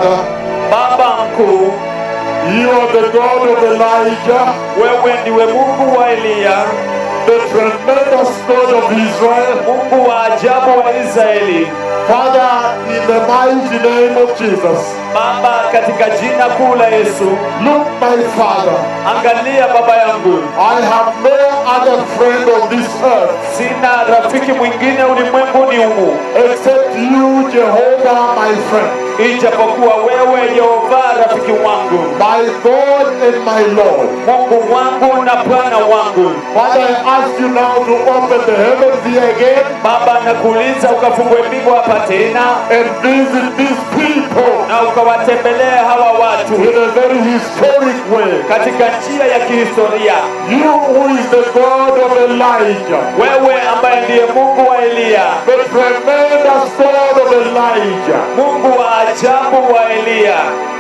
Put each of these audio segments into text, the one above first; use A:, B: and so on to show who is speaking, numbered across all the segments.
A: Father,
B: Baba mkuu,
A: you are the God of Elijah,
B: wewe ndiwe Mungu wa Eliya,
A: the tremendous God of Israel.
B: Mungu wa ajabu wa Israeli.
A: Father, in the mighty name of Jesus,
B: Baba, katika jina kuu la Yesu,
A: look, my Father,
B: angalia baba yangu,
A: I have no other friend on this earth
B: sina rafiki mwingine ulimwenguni humu
A: except you, Jehovah, my friend,
B: ijapokuwa wewe Yehova rafiki wangu,
A: my God and my Lord.
B: Mungu wangu na Bwana wangu.
A: Father, I ask you now to open the heavens here again
B: Baba, nakuuliza ukafungue mbingu hapa tena
A: and visit these people
B: na ukawatembelee hawa watu
A: in a very historic way.
B: katika njia ya kihistoria.
A: You who is the God of Elijah,
B: Wewe ambaye ndiye Mungu wa Eliya,
A: the tremendous God of Elijah,
B: Mungu wa ajabu wa Eliya,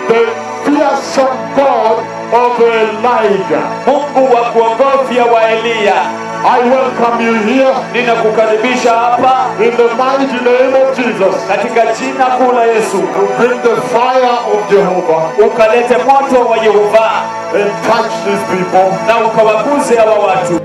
A: the fearsome God of Elijah.
B: Mungu wa kuogofya wa Eliya,
A: I welcome you here
B: ninakukaribisha hapa
A: in the mighty name of Jesus
B: katika jina kuu la Yesu,
A: to bring the fire of Jehovah
B: ukalete moto wa Yehova
A: and touch these people.
B: na ukawaguze hawa watu.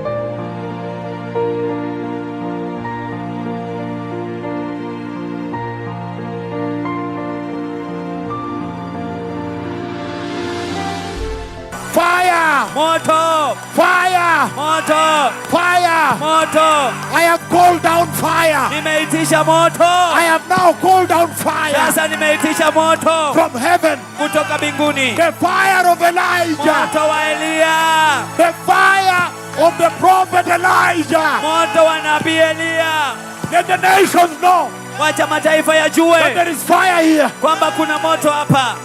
A: Fire!
B: Moto,
A: Fire!
B: moto,
A: Fire!
B: moto.
A: I have called down fire.
B: Nimeitisha moto.
A: I have now called down fire
B: Sasa nimeitisha moto
A: from heaven.
B: kutoka mbinguni.
A: The fire of Elijah.
B: Moto wa Eliya,
A: The fire of the prophet Elijah.
B: moto wa nabii Eliya.
A: Let the nations know
B: Wacha mataifa
A: that
B: yajue
A: there is fire here.
B: kwamba kuna moto hapa.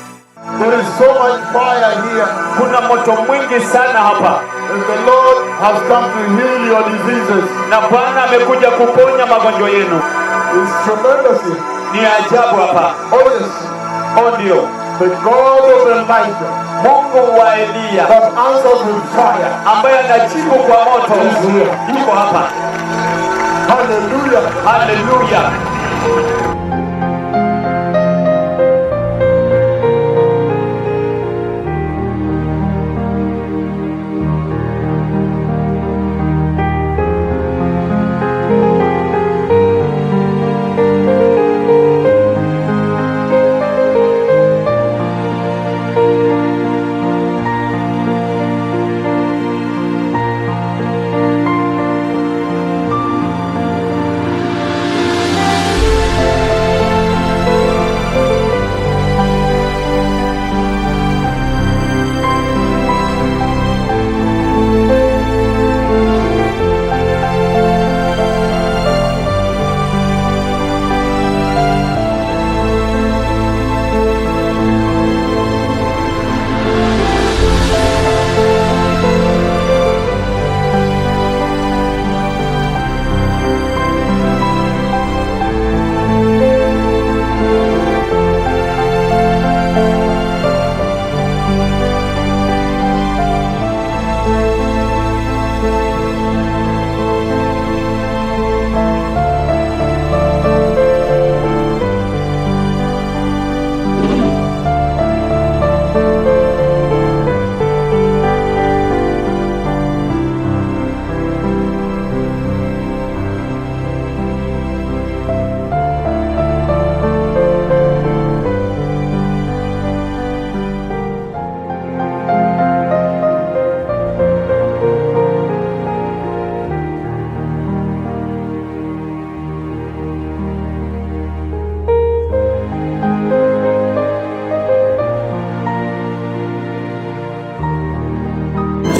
A: There is so much fire here.
B: Kuna moto mwingi sana hapa,
A: And the Lord has come to heal your diseases.
B: na Bwana amekuja kuponya magonjwa yenu.
A: It's tremendous here.
B: Ni ajabu hapa.
A: Oh yes.
B: O ndio,
A: The God of Elijah
B: Mungu wa Eliya
A: that answers with fire.
B: ambaye anajibu kwa moto yuko hapa.
A: Hallelujah.
B: Haleluya.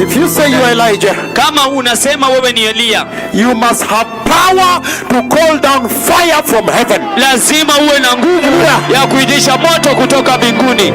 A: If you say you are Elijah,
B: Kama unasema wewe ni Eliya,
A: you must have power to call down fire from heaven.
B: lazima uwe na nguvu ya kuitisha moto kutoka mbinguni.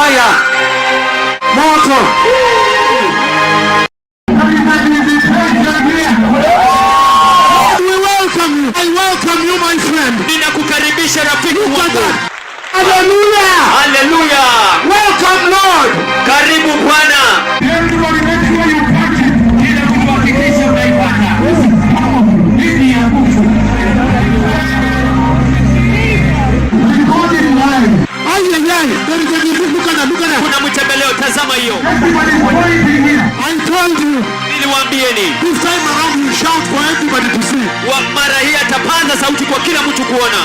A: fire. Moto. Lord, we welcome you. I welcome you, my friend.
B: Ninakukaribisha rafiki wangu.
A: Hallelujah.
B: Hallelujah.
A: Welcome, Lord.
B: Karibu Bwana.
A: Everybody make sure you catch it. Ili kuhakikisha unaipata. Hii ya nguvu. God is live.
B: Kuna mtembeleo, tazama hiyo.
A: I told you.
B: Niliwaambieni.
A: This time around you shout for everybody to see.
B: Mara hii atapaza sauti kwa kila mtu kuona.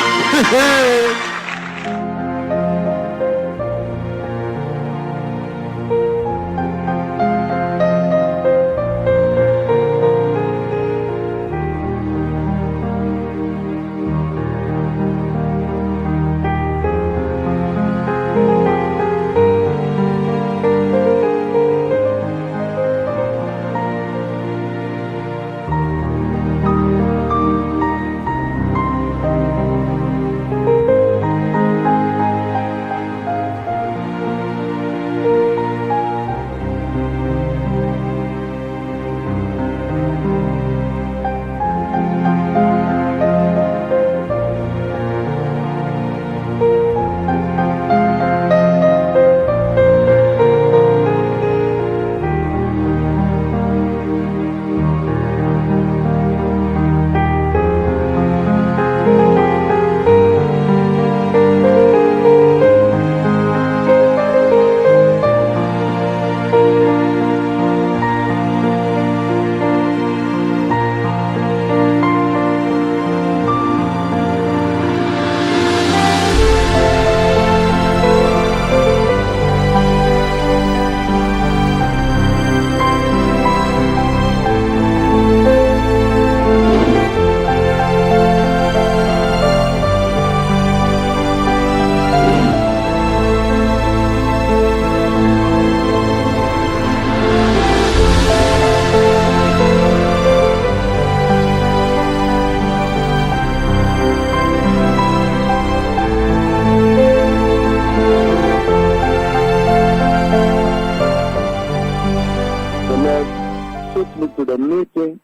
C: took me to the meeting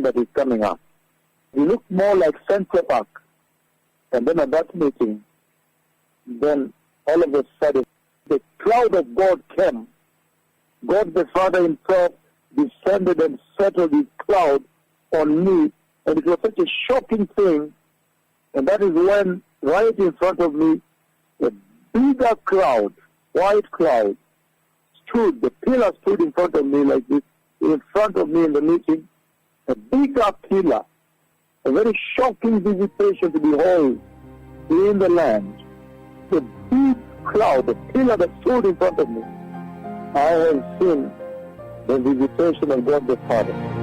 C: that is coming up. It looked more like Central Park. And then at that meeting, then all of a sudden, the cloud of God came. God the Father himself descended and settled his cloud on me. And it was such a shocking thing. And that is when, right in front of me, a bigger cloud, white cloud, stood. The pillar stood in front of me like this, in front of me in the meeting. A bigger pillar. A very shocking visitation to behold in the land. The big cloud, the pillar that stood in front of me. I have seen the visitation of God the Father.